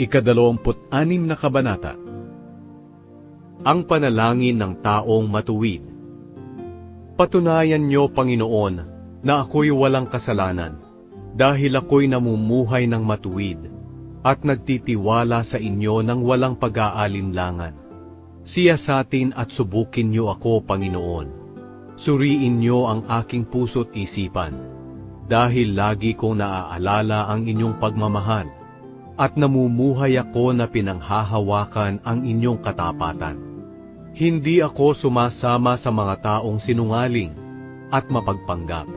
Ika-26 na kabanata. Ang panalangin ng taong matuwid. Patunayan niyo, Panginoon, na ako'y walang kasalanan, dahil ako'y namumuhay ng matuwid, at nagtitiwala sa inyo ng walang pag-aalinlangan. Siyasatin at subukin niyo ako, Panginoon. Suriin niyo ang aking puso't isipan, dahil lagi kong naaalala ang inyong pagmamahal, at namumuhay ako na pinanghahawakan ang inyong katapatan. Hindi ako sumasama sa mga taong sinungaling at mapagpanggap.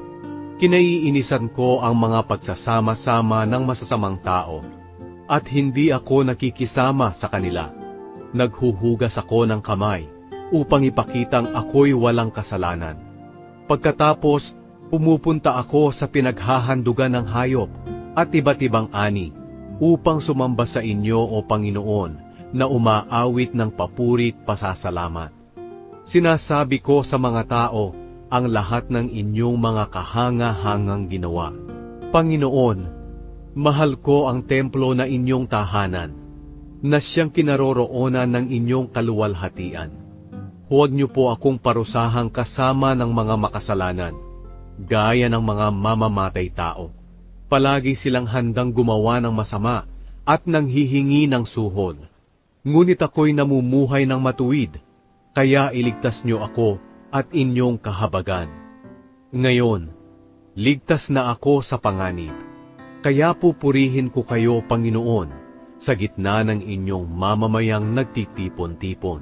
Kinaiinisan ko ang mga pagsasama-sama ng masasamang tao, at hindi ako nakikisama sa kanila. Naghuhugas ako ng kamay upang ipakitang ako'y walang kasalanan. Pagkatapos, pumupunta ako sa pinaghahandugan ng hayop at iba't ibang ani, upang sumamba sa inyo, O Panginoon, na umaawit ng papurit pasasalamat. Sinasabi ko sa mga tao ang lahat ng inyong mga kahanga-hangang ginawa. Panginoon, mahal ko ang templo na inyong tahanan, na siyang kinaroroonan ng inyong kaluwalhatian. Huwag niyo po akong parusahang kasama ng mga makasalanan, gaya ng mga mamamatay tao. Palagi silang handang gumawa ng masama at nanghihingi ng suhol. Ngunit ako'y namumuhay ng matuwid, kaya iligtas niyo ako at inyong kahabagan. Ngayon, ligtas na ako sa panganib, kaya pupurihin ko kayo, Panginoon, sa gitna ng inyong mamamayang nagtitipon-tipon.